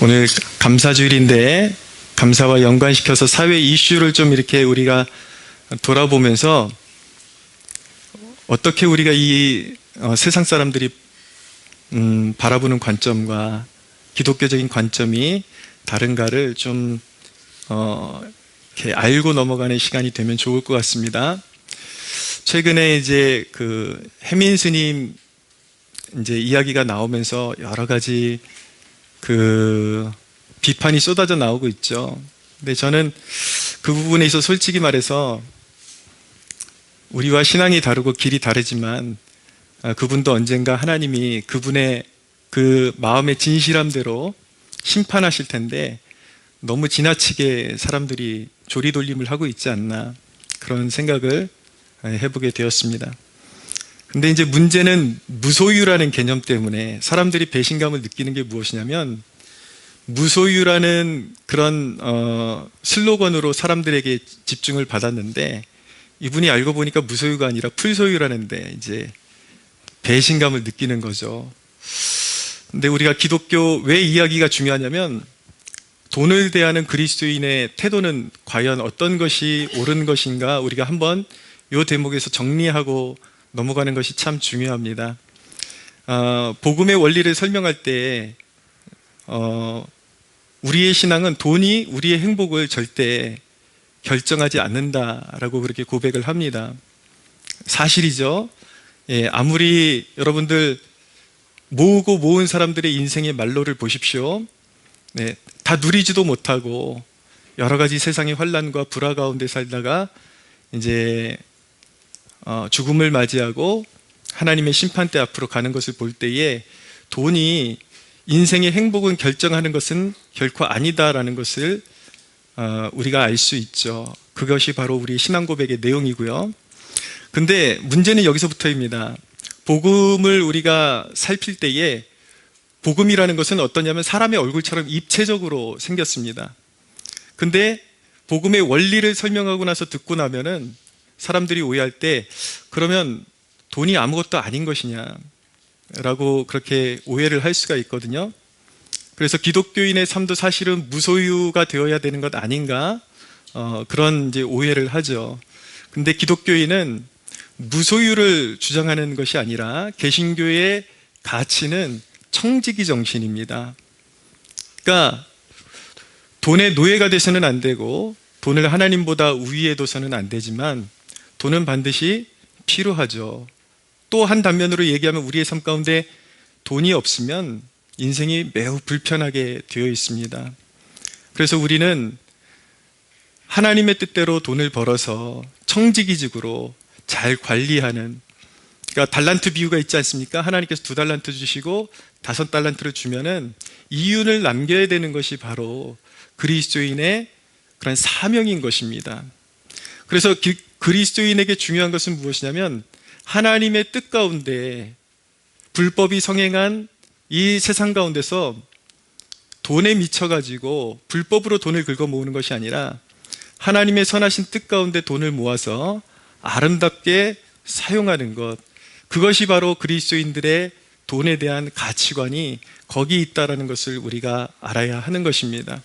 오늘 감사주일인데 감사와 연관시켜서 사회 이슈를 좀 이렇게 우리가 돌아보면서 어떻게 우리가 이 세상 사람들이 바라보는 관점과 기독교적인 관점이 다른가를 좀 이렇게 알고 넘어가는 시간이 되면 좋을 것 같습니다. 최근에 이제 그 해민 스님 이제 이야기가 나오면서 여러 가지 그 비판이 쏟아져 나오고 있죠. 근데 저는 그 부분에 있어서 솔직히 말해서 우리와 신앙이 다르고 길이 다르지만 그분도 언젠가 하나님이 그분의 그 마음의 진실함대로 심판하실 텐데 너무 지나치게 사람들이 조리돌림을 하고 있지 않나 그런 생각을 해보게 되었습니다. 근데 이제 문제는 무소유라는 개념 때문에 사람들이 배신감을 느끼는 게 무엇이냐면 무소유라는 그런 슬로건으로 사람들에게 집중을 받았는데 이분이 알고 보니까 무소유가 아니라 풀소유라는데 이제 배신감을 느끼는 거죠. 근데 우리가 기독교 왜 이야기가 중요하냐면 돈을 대하는 그리스도인의 태도는 과연 어떤 것이 옳은 것인가 우리가 한번 이 대목에서 정리하고 넘어가는 것이 참 중요합니다. 복음의 원리를 설명할 때 우리의 신앙은 돈이 우리의 행복을 절대 결정하지 않는다라고 그렇게 고백을 합니다. 사실이죠. 예, 아무리 여러분들 모으고 모은 사람들의 인생의 말로를 보십시오. 네, 다 누리지도 못하고 여러 가지 세상의 환난과 불화 가운데 살다가 이제 죽음을 맞이하고 하나님의 심판대 앞으로 가는 것을 볼 때에 돈이 인생의 행복을 결정하는 것은 결코 아니다라는 것을 우리가 알 수 있죠. 그것이 바로 우리 신앙 고백의 내용이고요. 근데 문제는 여기서부터입니다. 복음을 우리가 살필 때에 복음이라는 것은 어떠냐면 사람의 얼굴처럼 입체적으로 생겼습니다. 근데 복음의 원리를 설명하고 나서 듣고 나면은 사람들이 오해할 때 그러면 돈이 아무것도 아닌 것이냐 라고 그렇게 오해를 할 수가 있거든요. 그래서 기독교인의 삶도 사실은 무소유가 되어야 되는 것 아닌가 그런 이제 오해를 하죠. 근데 기독교인은 무소유를 주장하는 것이 아니라 개신교의 가치는 청지기 정신입니다. 그러니까 돈의 노예가 돼서는 안 되고 돈을 하나님보다 우위에 둬서는 안 되지만 돈은 반드시 필요하죠. 또 한 단면으로 얘기하면 우리의 삶 가운데 돈이 없으면 인생이 매우 불편하게 되어 있습니다. 그래서 우리는 하나님의 뜻대로 돈을 벌어서 청지기직으로 잘 관리하는, 그러니까 달란트 비유가 있지 않습니까? 하나님께서 2달란트 주시고 5달란트를 주면은 이윤을 남겨야 되는 것이 바로 그리스도인의 그런 사명인 것입니다. 그래서 그리스도인에게 중요한 것은 무엇이냐면 하나님의 뜻 가운데 불법이 성행한 이 세상 가운데서 돈에 미쳐가지고 불법으로 돈을 긁어 모으는 것이 아니라 하나님의 선하신 뜻 가운데 돈을 모아서 아름답게 사용하는 것, 그것이 바로 그리스도인들의 돈에 대한 가치관이 거기 있다는 것을 우리가 알아야 하는 것입니다.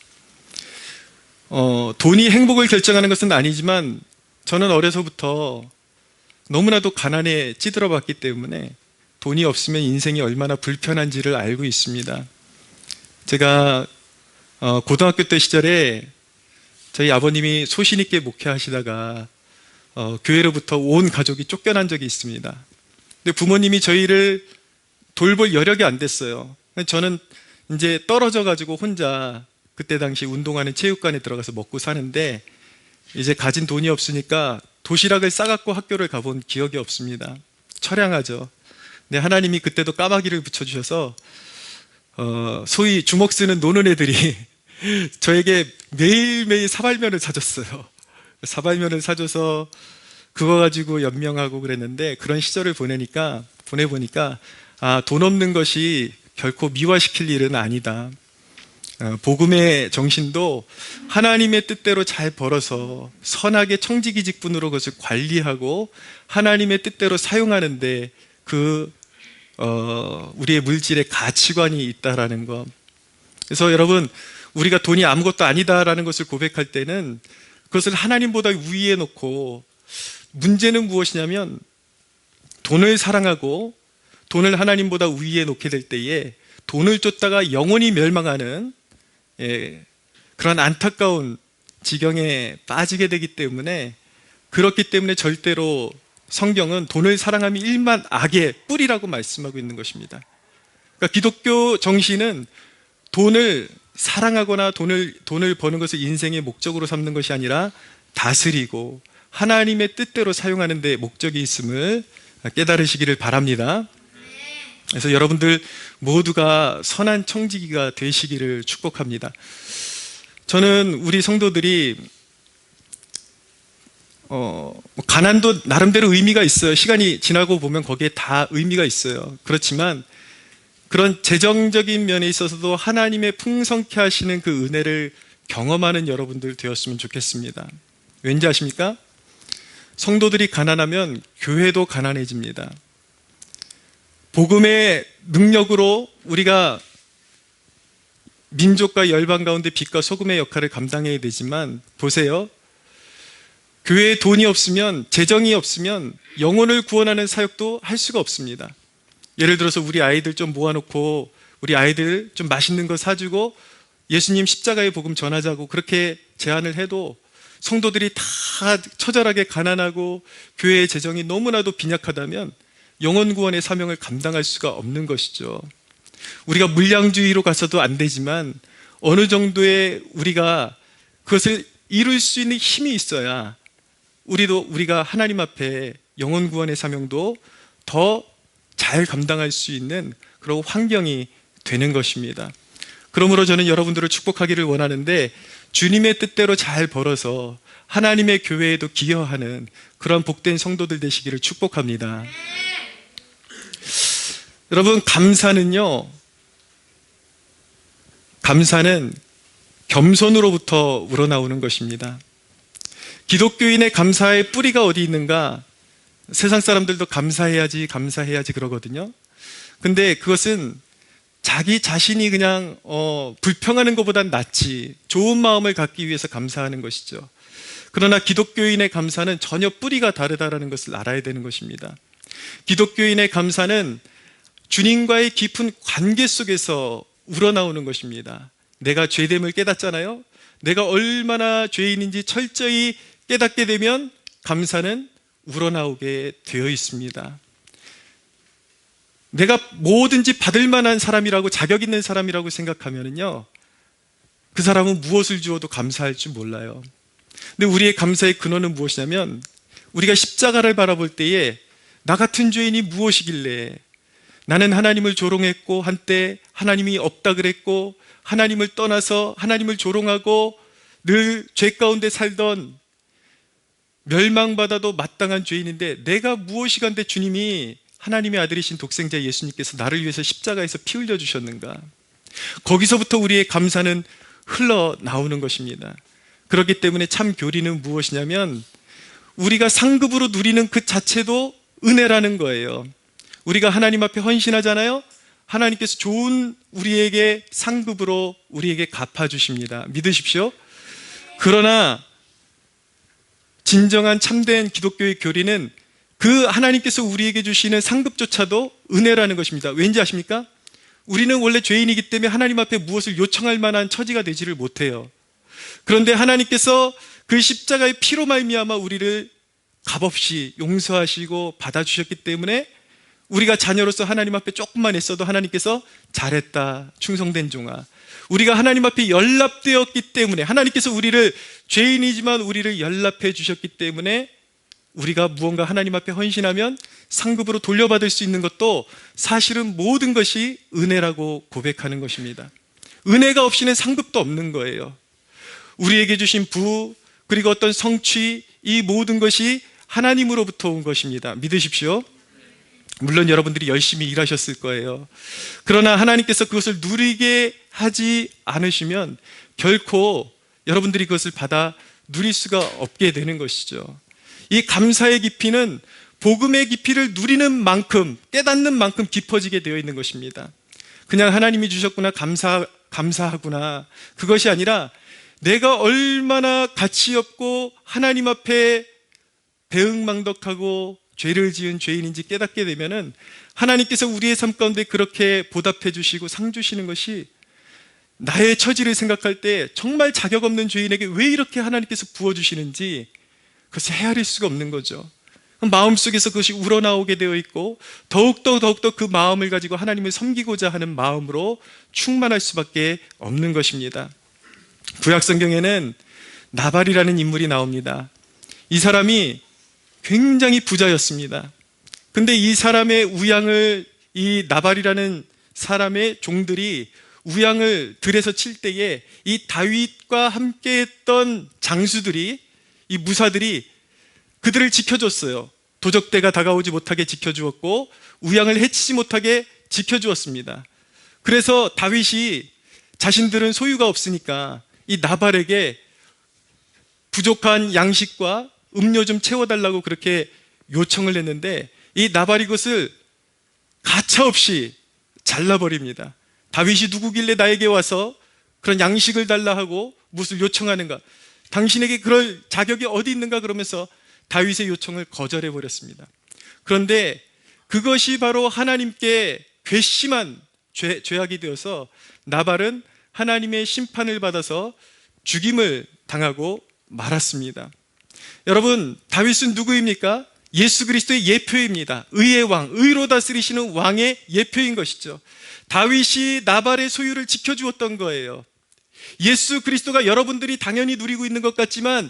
돈이 행복을 결정하는 것은 아니지만 저는 어려서부터 너무나도 가난에 찌들어 봤기 때문에 돈이 없으면 인생이 얼마나 불편한지를 알고 있습니다. 제가 고등학교 때 시절에 저희 아버님이 소신 있게 목회하시다가 교회로부터 온 가족이 쫓겨난 적이 있습니다. 근데 부모님이 저희를 돌볼 여력이 안 됐어요. 저는 이제 떨어져 가지고 혼자 그때 당시 운동하는 체육관에 들어가서 먹고 사는데 이제 가진 돈이 없으니까 도시락을 싸갖고 학교를 가본 기억이 없습니다. 처량하죠. 근데 하나님이 그때도 까마귀를 붙여주셔서 소위 주먹 쓰는 노는 애들이 저에게 매일매일 사발면을 사줬어요. 사발면을 사줘서 그거 가지고 연명하고 그랬는데 그런 시절을 보내보니까 돈 없는 것이 결코 미화시킬 일은 아니다. 복음의 정신도 하나님의 뜻대로 잘 벌어서 선하게 청지기 직분으로 그것을 관리하고 하나님의 뜻대로 사용하는데 우리의 물질의 가치관이 있다라는 것, 그래서 여러분, 우리가 돈이 아무것도 아니다라는 것을 고백할 때는 그것을 하나님보다 위에 놓고, 문제는 무엇이냐면 돈을 사랑하고 돈을 하나님보다 위에 놓게 될 때에 돈을 쫓다가 영원히 멸망하는 그런 안타까운 지경에 빠지게 되기 때문에, 그렇기 때문에 절대로 성경은 돈을 사랑함이 일만 악의 뿌리라고 말씀하고 있는 것입니다. 그러니까 기독교 정신은 돈을 사랑하거나 돈을 버는 것을 인생의 목적으로 삼는 것이 아니라 다스리고 하나님의 뜻대로 사용하는 데 목적이 있음을 깨달으시기를 바랍니다. 그래서 여러분들 모두가 선한 청지기가 되시기를 축복합니다. 저는 우리 성도들이 가난도 나름대로 의미가 있어요. 시간이 지나고 보면 거기에 다 의미가 있어요. 그렇지만 그런 재정적인 면에 있어서도 하나님의 풍성케 하시는 그 은혜를 경험하는 여러분들 되었으면 좋겠습니다. 왠지 아십니까? 성도들이 가난하면 교회도 가난해집니다. 복음의 능력으로 우리가 민족과 열방 가운데 빛과 소금의 역할을 감당해야 되지만, 보세요. 교회에 돈이 없으면, 재정이 없으면 영혼을 구원하는 사역도 할 수가 없습니다. 예를 들어서 우리 아이들 좀 모아놓고 우리 아이들 좀 맛있는 거 사주고 예수님 십자가의 복음 전하자고 그렇게 제안을 해도 성도들이 다 처절하게 가난하고 교회의 재정이 너무나도 빈약하다면 영혼 구원의 사명을 감당할 수가 없는 것이죠. 우리가 물량주의로 가서도 안 되지만 어느 정도의 우리가 그것을 이룰 수 있는 힘이 있어야 우리가 하나님 앞에 영혼 구원의 사명도 더 잘 감당할 수 있는 그런 환경이 되는 것입니다. 그러므로 저는 여러분들을 축복하기를 원하는데, 주님의 뜻대로 잘 벌어서 하나님의 교회에도 기여하는 그런 복된 성도들 되시기를 축복합니다. 여러분, 감사는 겸손으로부터 우러나오는 것입니다. 기독교인의 감사의 뿌리가 어디 있는가? 세상 사람들도 감사해야지 그러거든요. 근데 그것은 자기 자신이 그냥 불평하는 것보단 낫지, 좋은 마음을 갖기 위해서 감사하는 것이죠. 그러나 기독교인의 감사는 전혀 뿌리가 다르다는 것을 알아야 되는 것입니다. 기독교인의 감사는 주님과의 깊은 관계 속에서 우러나오는 것입니다. 내가 죄됨을 깨닫잖아요. 내가 얼마나 죄인인지 철저히 깨닫게 되면 감사는 우러나오게 되어 있습니다. 내가 뭐든지 받을 만한 사람이라고, 자격 있는 사람이라고 생각하면요, 그 사람은 무엇을 주어도 감사할 줄 몰라요. 근데 우리의 감사의 근원은 무엇이냐면, 우리가 십자가를 바라볼 때에 나 같은 죄인이 무엇이길래, 나는 하나님을 조롱했고 한때 하나님이 없다 그랬고 하나님을 떠나서 하나님을 조롱하고 늘 죄 가운데 살던 멸망받아도 마땅한 죄인인데, 내가 무엇이간데 주님이, 하나님의 아들이신 독생자 예수님께서 나를 위해서 십자가에서 피 흘려주셨는가? 거기서부터 우리의 감사는 흘러나오는 것입니다. 그렇기 때문에 참 교리는 무엇이냐면, 우리가 상급으로 누리는 그 자체도 은혜라는 거예요. 우리가 하나님 앞에 헌신하잖아요. 하나님께서 좋은 우리에게 상급으로 우리에게 갚아주십니다. 믿으십시오. 그러나 진정한 참된 기독교의 교리는 그 하나님께서 우리에게 주시는 상급조차도 은혜라는 것입니다. 왠지 아십니까? 우리는 원래 죄인이기 때문에 하나님 앞에 무엇을 요청할 만한 처지가 되지를 못해요. 그런데 하나님께서 그 십자가의 피로 말미암아 우리를 값없이 용서하시고 받아주셨기 때문에 우리가 자녀로서 하나님 앞에 조금만 했어도 하나님께서 잘했다, 충성된 종아. 우리가 하나님 앞에 연락되었기 때문에, 하나님께서 우리를, 죄인이지만 우리를 연락해 주셨기 때문에 우리가 무언가 하나님 앞에 헌신하면 상급으로 돌려받을 수 있는 것도 사실은 모든 것이 은혜라고 고백하는 것입니다. 은혜가 없이는 상급도 없는 거예요. 우리에게 주신 부, 그리고 어떤 성취, 이 모든 것이 하나님으로부터 온 것입니다. 믿으십시오. 물론 여러분들이 열심히 일하셨을 거예요. 그러나 하나님께서 그것을 누리게 하지 않으시면 결코 여러분들이 그것을 받아 누릴 수가 없게 되는 것이죠. 이 감사의 깊이는 복음의 깊이를 누리는 만큼, 깨닫는 만큼 깊어지게 되어 있는 것입니다. 그냥 하나님이 주셨구나, 감사하구나. 그것이 아니라 내가 얼마나 가치 없고 하나님 앞에 배은망덕하고 죄를 지은 죄인인지 깨닫게 되면은 하나님께서 우리의 삶 가운데 그렇게 보답해 주시고 상 주시는 것이 나의 처지를 생각할 때 정말 자격 없는 죄인에게 왜 이렇게 하나님께서 부어주시는지 그것을 헤아릴 수가 없는 거죠. 마음속에서 그것이 우러나오게 되어 있고 더욱더 그 마음을 가지고 하나님을 섬기고자 하는 마음으로 충만할 수밖에 없는 것입니다. 구약 성경에는 나발이라는 인물이 나옵니다. 이 사람이 굉장히 부자였습니다. 근데 이 사람의 우양을 이 나발이라는 사람의 종들이 우양을 들에서 칠 때에 이 다윗과 함께 했던 장수들이 이 무사들이 그들을 지켜줬어요. 도적대가 다가오지 못하게 지켜주었고 우양을 해치지 못하게 지켜주었습니다. 그래서 다윗이 자신들은 소유가 없으니까 이 나발에게 부족한 양식과 음료 좀 채워달라고 그렇게 요청을 했는데 이 나발이 그것을 가차없이 잘라버립니다. 다윗이 누구길래 나에게 와서 그런 양식을 달라 하고 무엇을 요청하는가? 당신에게 그럴 자격이 어디 있는가? 그러면서 다윗의 요청을 거절해 버렸습니다. 그런데 그것이 바로 하나님께 괘씸한 죄악이 되어서 나발은 하나님의 심판을 받아서 죽임을 당하고 말았습니다. 여러분, 다윗은 누구입니까? 예수 그리스도의 예표입니다. 의의 왕, 의로 다스리시는 왕의 예표인 것이죠. 다윗이 나발의 소유를 지켜주었던 거예요. 예수 그리스도가 여러분들이 당연히 누리고 있는 것 같지만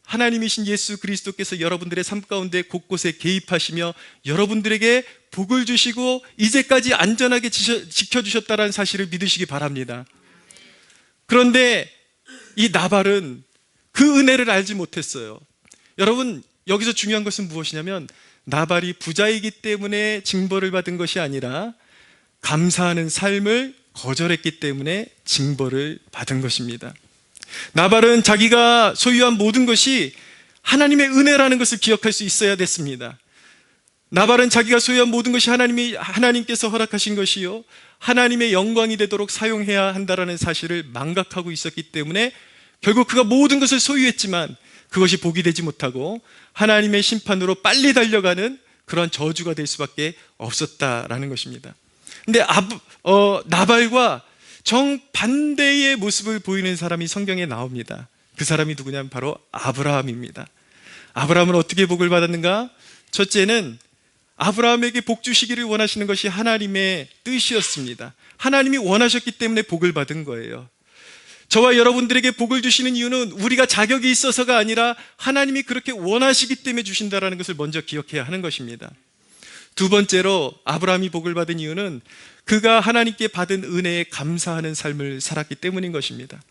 하나님이신 예수 그리스도께서 여러분들의 삶 가운데 곳곳에 개입하시며 여러분들에게 복을 주시고 이제까지 안전하게 지켜주셨다는 사실을 믿으시기 바랍니다. 그런데 이 나발은 그 은혜를 알지 못했어요. 여러분, 여기서 중요한 것은 무엇이냐면 나발이 부자이기 때문에 징벌을 받은 것이 아니라 감사하는 삶을 거절했기 때문에 징벌을 받은 것입니다. 나발은 자기가 소유한 모든 것이 하나님의 은혜라는 것을 기억할 수 있어야 됐습니다. 나발은 자기가 소유한 모든 것이 하나님께서 허락하신 것이요 하나님의 영광이 되도록 사용해야 한다는 사실을 망각하고 있었기 때문에 결국 그가 모든 것을 소유했지만 그것이 복이 되지 못하고 하나님의 심판으로 빨리 달려가는 그런 저주가 될 수밖에 없었다라는 것입니다. 근데 나발과 정반대의 모습을 보이는 사람이 성경에 나옵니다. 그 사람이 누구냐면 바로 아브라함입니다. 아브라함은 어떻게 복을 받았는가? 첫째는 아브라함에게 복 주시기를 원하시는 것이 하나님의 뜻이었습니다. 하나님이 원하셨기 때문에 복을 받은 거예요. 저와 여러분들에게 복을 주시는 이유는 우리가 자격이 있어서가 아니라 하나님이 그렇게 원하시기 때문에 주신다는 것을 먼저 기억해야 하는 것입니다. 두 번째로 아브라함이 복을 받은 이유는 그가 하나님께 받은 은혜에 감사하는 삶을 살았기 때문인 것입니다.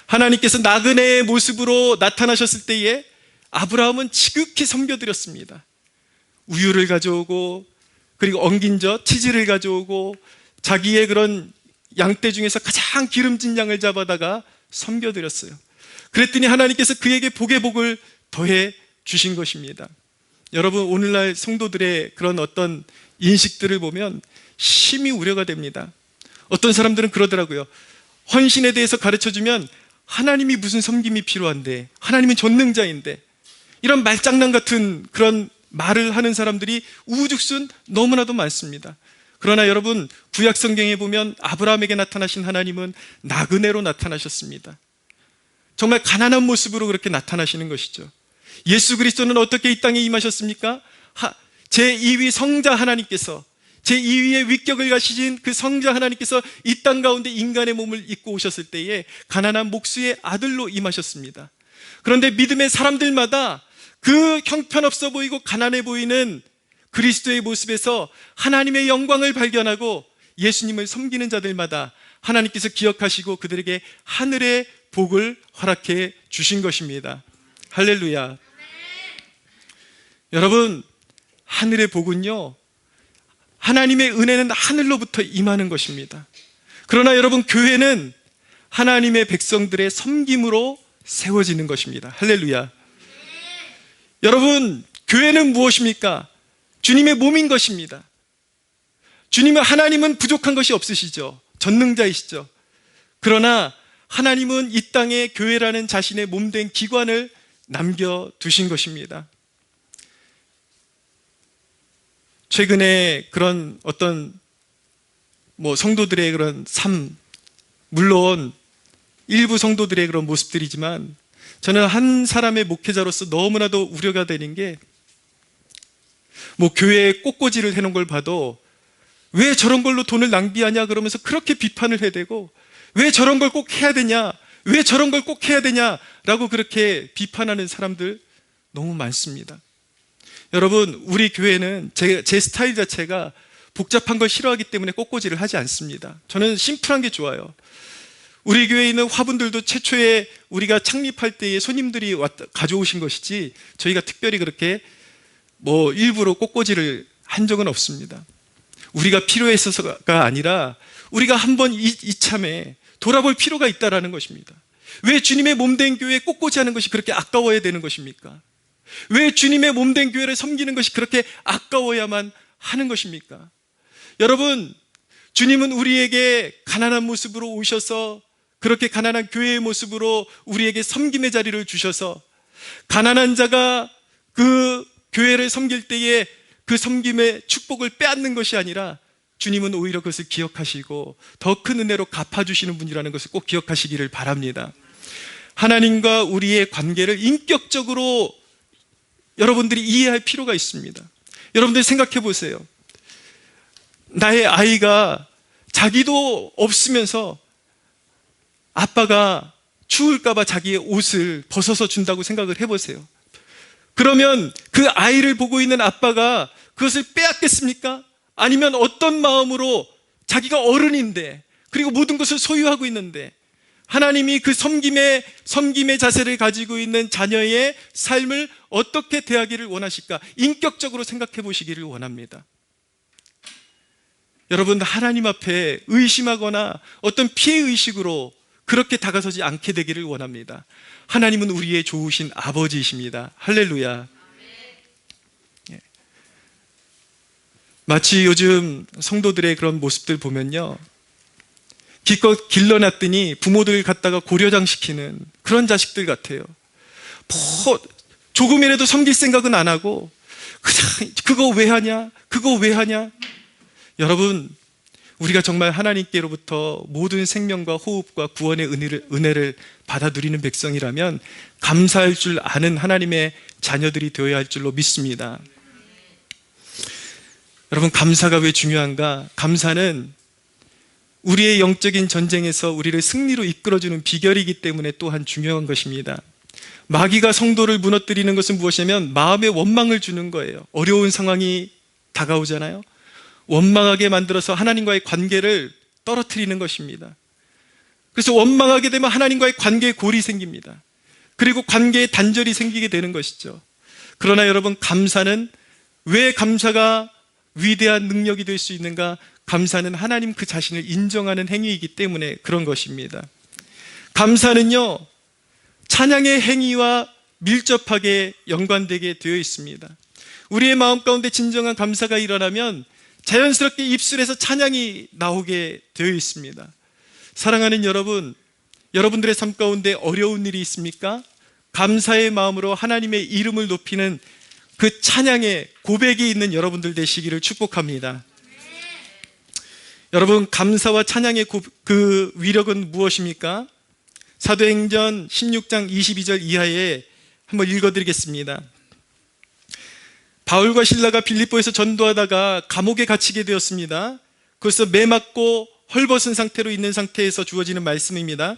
하나님께서 나그네의 모습으로 나타나셨을 때에 아브라함은 지극히 섬겨드렸습니다. 우유를 가져오고 그리고 엉긴 젖, 치즈를 가져오고 자기의 그런 양떼 중에서 가장 기름진 양을 잡아다가 섬겨드렸어요. 그랬더니 하나님께서 그에게 복의 복을 더해 주신 것입니다. 여러분, 오늘날 성도들의 그런 어떤 인식들을 보면 심히 우려가 됩니다. 어떤 사람들은 그러더라고요. 헌신에 대해서 가르쳐주면 하나님이 무슨 섬김이 필요한데, 하나님은 전능자인데, 이런 말장난 같은 그런 말을 하는 사람들이 우후죽순 너무나도 많습니다. 그러나 여러분, 구약 성경에 보면 아브라함에게 나타나신 하나님은 나그네로 나타나셨습니다. 정말 가난한 모습으로 그렇게 나타나시는 것이죠. 예수 그리스도는 어떻게 이 땅에 임하셨습니까? 제2위 성자 하나님께서, 제2위의 위격을 가지신 그 성자 하나님께서 이 땅 가운데 인간의 몸을 입고 오셨을 때에 가난한 목수의 아들로 임하셨습니다. 그런데 믿음의 사람들마다 그 형편없어 보이고 가난해 보이는 그리스도의 모습에서 하나님의 영광을 발견하고 예수님을 섬기는 자들마다 하나님께서 기억하시고 그들에게 하늘의 복을 허락해 주신 것입니다. 할렐루야. 여러분, 하늘의 복은요, 하나님의 은혜는 하늘로부터 임하는 것입니다. 그러나 여러분, 교회는 하나님의 백성들의 섬김으로 세워지는 것입니다. 할렐루야. 여러분, 교회는 무엇입니까? 주님의 몸인 것입니다. 하나님은 부족한 것이 없으시죠. 전능자이시죠. 그러나 하나님은 이 땅에 교회라는 자신의 몸된 기관을 남겨두신 것입니다. 최근에 그런 어떤 성도들의 그런 삶, 물론 일부 성도들의 그런 모습들이지만 저는 한 사람의 목회자로서 너무나도 우려가 되는 게 교회에 꽃꽂이를 해놓은 걸 봐도 왜 저런 걸로 돈을 낭비하냐 그러면서 그렇게 비판을 해대고 왜 저런 걸 꼭 해야 되냐, 왜 저런 걸 꼭 해야 되냐라고 그렇게 비판하는 사람들 너무 많습니다. 여러분, 우리 교회는 제 스타일 자체가 복잡한 걸 싫어하기 때문에 꽃꽂이를 하지 않습니다. 저는 심플한 게 좋아요. 우리 교회에 있는 화분들도 최초에 우리가 창립할 때에 손님들이 가져오신 것이지 저희가 특별히 그렇게 일부러 꽃꽂이를 한 적은 없습니다. 우리가 필요했어서가 아니라 우리가 한번 이참에 돌아볼 필요가 있다라는 것입니다. 왜 주님의 몸된 교회에 꽃꽂이 하는 것이 그렇게 아까워야 되는 것입니까? 왜 주님의 몸된 교회를 섬기는 것이 그렇게 아까워야만 하는 것입니까? 여러분, 주님은 우리에게 가난한 모습으로 오셔서 그렇게 가난한 교회의 모습으로 우리에게 섬김의 자리를 주셔서 가난한 자가 그 교회를 섬길 때에 그 섬김의 축복을 빼앗는 것이 아니라 주님은 오히려 그것을 기억하시고 더 큰 은혜로 갚아주시는 분이라는 것을 꼭 기억하시기를 바랍니다. 하나님과 우리의 관계를 인격적으로 여러분들이 이해할 필요가 있습니다. 여러분들 생각해 보세요. 나의 아이가 자기도 없으면서 아빠가 추울까봐 자기의 옷을 벗어서 준다고 생각을 해보세요. 그러면 그 아이를 보고 있는 아빠가 그것을 빼앗겠습니까? 아니면 어떤 마음으로 자기가 어른인데 그리고 모든 것을 소유하고 있는데 하나님이 그 섬김의 자세를 가지고 있는 자녀의 삶을 어떻게 대하기를 원하실까? 인격적으로 생각해 보시기를 원합니다. 여러분, 하나님 앞에 의심하거나 어떤 피해의식으로 그렇게 다가서지 않게 되기를 원합니다. 하나님은 우리의 좋으신 아버지이십니다. 할렐루야. 예. 마치 요즘 성도들의 그런 모습들 보면요, 기껏 길러놨더니 부모들 갖다가 고려장 시키는 그런 자식들 같아요. 조금이라도 섬길 생각은 안 하고 그냥 그거 왜 하냐, 그거 왜 하냐. 여러분, 우리가 정말 하나님께로부터 모든 생명과 호흡과 구원의 은혜를 받아 누리는 백성이라면 감사할 줄 아는 하나님의 자녀들이 되어야 할 줄로 믿습니다. 여러분, 감사가 왜 중요한가? 감사는 우리의 영적인 전쟁에서 우리를 승리로 이끌어주는 비결이기 때문에 또한 중요한 것입니다. 마귀가 성도를 무너뜨리는 것은 무엇이냐면 마음의 원망을 주는 거예요. 어려운 상황이 다가오잖아요. 원망하게 만들어서 하나님과의 관계를 떨어뜨리는 것입니다. 그래서 원망하게 되면 하나님과의 관계에 골이 생깁니다. 그리고 관계에 단절이 생기게 되는 것이죠. 그러나 여러분, 감사는 왜 감사가 위대한 능력이 될 수 있는가? 감사는 하나님 그 자신을 인정하는 행위이기 때문에 그런 것입니다. 감사는요, 찬양의 행위와 밀접하게 연관되게 되어 있습니다. 우리의 마음 가운데 진정한 감사가 일어나면 자연스럽게 입술에서 찬양이 나오게 되어 있습니다. 사랑하는 여러분, 여러분들의 삶 가운데 어려운 일이 있습니까? 감사의 마음으로 하나님의 이름을 높이는 그 찬양의 고백이 있는 여러분들 되시기를 축복합니다. 여러분, 감사와 찬양의 그 위력은 무엇입니까? 사도행전 16장 22절 이하에 한번 읽어드리겠습니다. 바울과 실라가 빌립보에서 전도하다가 감옥에 갇히게 되었습니다. 그래서 매 맞고 헐벗은 상태로 있는 상태에서 주어지는 말씀입니다.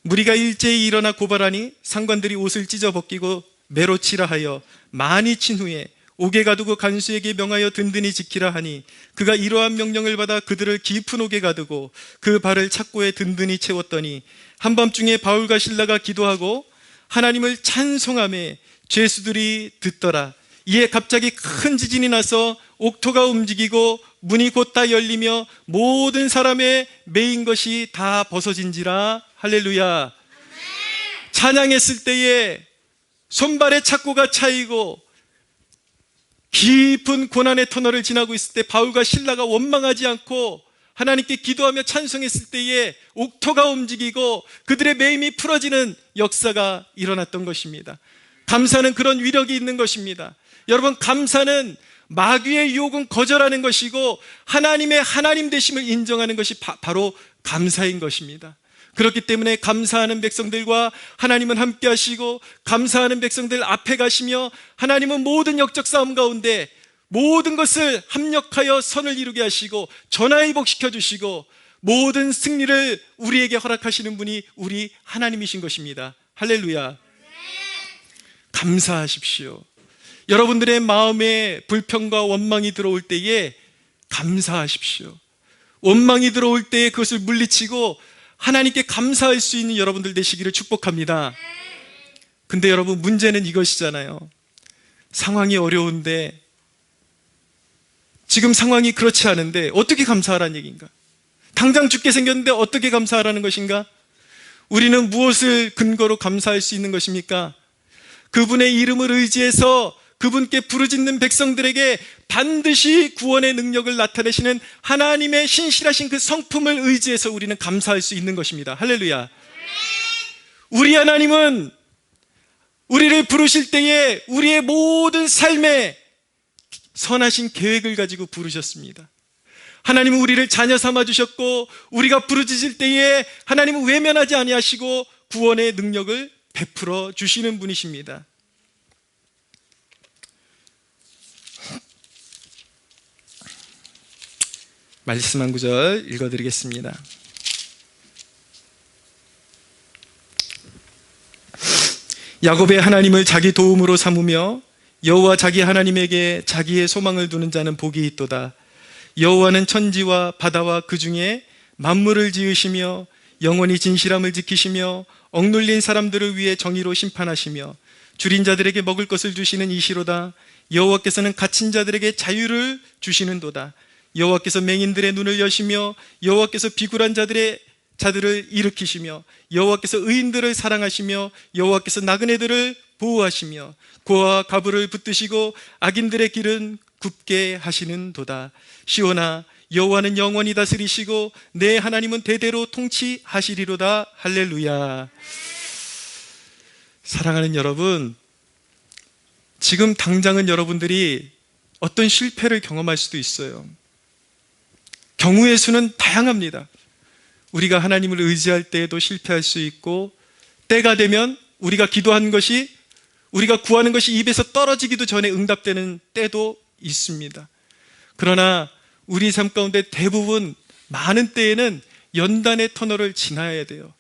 무리가 일제히 일어나 고발하니 상관들이 옷을 찢어 벗기고 매로 치라 하여 많이 친 후에 옥에 가두고 간수에게 명하여 든든히 지키라 하니 그가 이러한 명령을 받아 그들을 깊은 옥에 가두고 그 발을 착고에 든든히 채웠더니 한밤중에 바울과 실라가 기도하고 하나님을 찬송하며 죄수들이 듣더라. 이에 갑자기 큰 지진이 나서 옥토가 움직이고 문이 곧 다 열리며 모든 사람의 매인 것이 다 벗어진지라. 할렐루야. 찬양했을 때에 손발에 착고가 차이고 깊은 고난의 터널을 지나고 있을 때 바울과 실라가 원망하지 않고 하나님께 기도하며 찬송했을 때에 옥토가 움직이고 그들의 매임이 풀어지는 역사가 일어났던 것입니다. 감사는 그런 위력이 있는 것입니다. 여러분, 감사는 마귀의 유혹은 거절하는 것이고 하나님의 하나님 되심을 인정하는 것이 바로 감사인 것입니다. 그렇기 때문에 감사하는 백성들과 하나님은 함께 하시고, 감사하는 백성들 앞에 가시며 하나님은 모든 역적 싸움 가운데 모든 것을 합력하여 선을 이루게 하시고 전화위복시켜 주시고 모든 승리를 우리에게 허락하시는 분이 우리 하나님이신 것입니다. 할렐루야. 감사하십시오. 여러분들의 마음에 불평과 원망이 들어올 때에 감사하십시오. 원망이 들어올 때에 그것을 물리치고 하나님께 감사할 수 있는 여러분들 되시기를 축복합니다. 근데 여러분, 문제는 이것이잖아요. 상황이 어려운데, 지금 상황이 그렇지 않은데 어떻게 감사하라는 얘기인가? 당장 죽게 생겼는데 어떻게 감사하라는 것인가? 우리는 무엇을 근거로 감사할 수 있는 것입니까? 그분의 이름을 의지해서 그분께 부르짖는 백성들에게 반드시 구원의 능력을 나타내시는 하나님의 신실하신 그 성품을 의지해서 우리는 감사할 수 있는 것입니다. 할렐루야. 우리 하나님은 우리를 부르실 때에 우리의 모든 삶에 선하신 계획을 가지고 부르셨습니다. 하나님은 우리를 자녀 삼아 주셨고, 우리가 부르짖을 때에 하나님은 외면하지 아니하시고 구원의 능력을 베풀어 주시는 분이십니다. 말씀 한 구절 읽어드리겠습니다. 야곱의 하나님을 자기 도움으로 삼으며 여호와 자기 하나님에게 자기의 소망을 두는 자는 복이 있도다. 여호와는 천지와 바다와 그 중에 만물을 지으시며 영원히 진실함을 지키시며 억눌린 사람들을 위해 정의로 심판하시며 줄인 자들에게 먹을 것을 주시는 이시로다. 여호와께서는 갇힌 자들에게 자유를 주시는도다. 여호와께서 맹인들의 눈을 여시며 여호와께서 비굴한 자들을 일으키시며 여호와께서 의인들을 사랑하시며 여호와께서 나그네들을 보호하시며 고아와 가부를 붙드시고 악인들의 길은 굽게 하시는도다. 시온아, 여호와는 영원히 다스리시고 내 하나님은 대대로 통치하시리로다. 할렐루야. 사랑하는 여러분, 지금 당장은 여러분들이 어떤 실패를 경험할 수도 있어요. 경우의 수는 다양합니다. 우리가 하나님을 의지할 때에도 실패할 수 있고, 때가 되면 우리가 기도한 것이, 우리가 구하는 것이 입에서 떨어지기도 전에 응답되는 때도 있습니다. 그러나 우리 삶 가운데 대부분 많은 때에는 연단의 터널을 지나야 돼요.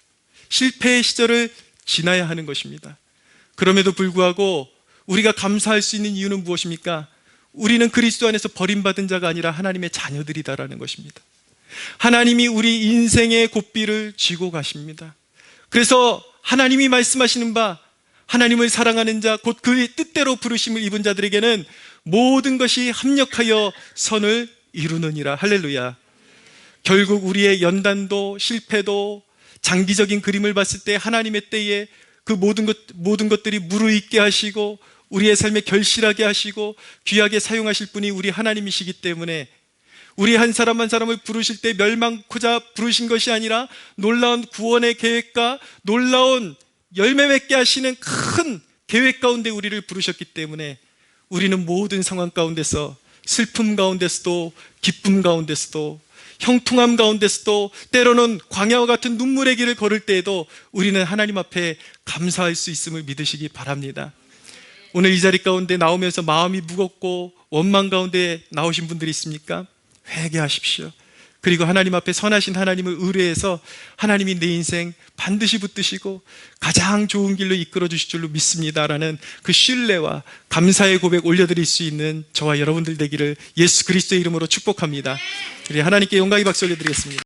실패의 시절을 지나야 하는 것입니다. 그럼에도 불구하고 우리가 감사할 수 있는 이유는 무엇입니까? 우리는 그리스도 안에서 버림받은 자가 아니라 하나님의 자녀들이다라는 것입니다. 하나님이 우리 인생의 고삐를 쥐고 가십니다. 그래서 하나님이 말씀하시는 바, 하나님을 사랑하는 자, 곧 그의 뜻대로 부르심을 입은 자들에게는 모든 것이 합력하여 선을 이루느니라. 할렐루야. 결국 우리의 연단도 실패도 장기적인 그림을 봤을 때 하나님의 때에 그 모든 것들이 무르익게 하시고 우리의 삶에 결실하게 하시고 귀하게 사용하실 분이 우리 하나님이시기 때문에, 우리 한 사람 한 사람을 부르실 때 멸망코자 부르신 것이 아니라 놀라운 구원의 계획과 놀라운 열매 맺게 하시는 큰 계획 가운데 우리를 부르셨기 때문에 우리는 모든 상황 가운데서, 슬픔 가운데서도 기쁨 가운데서도 형통함 가운데서도 때로는 광야와 같은 눈물의 길을 걸을 때에도 우리는 하나님 앞에 감사할 수 있음을 믿으시기 바랍니다. 오늘 이 자리 가운데 나오면서 마음이 무겁고 원망 가운데 나오신 분들이 있습니까? 회개하십시오. 그리고 하나님 앞에 선하신 하나님을 의뢰해서 하나님이 내 인생 반드시 붙드시고 가장 좋은 길로 이끌어 주실 줄로 믿습니다라는 그 신뢰와 감사의 고백 올려드릴 수 있는 저와 여러분들 되기를 예수 그리스도의 이름으로 축복합니다. 우리 하나님께 영광의 박수 올려드리겠습니다.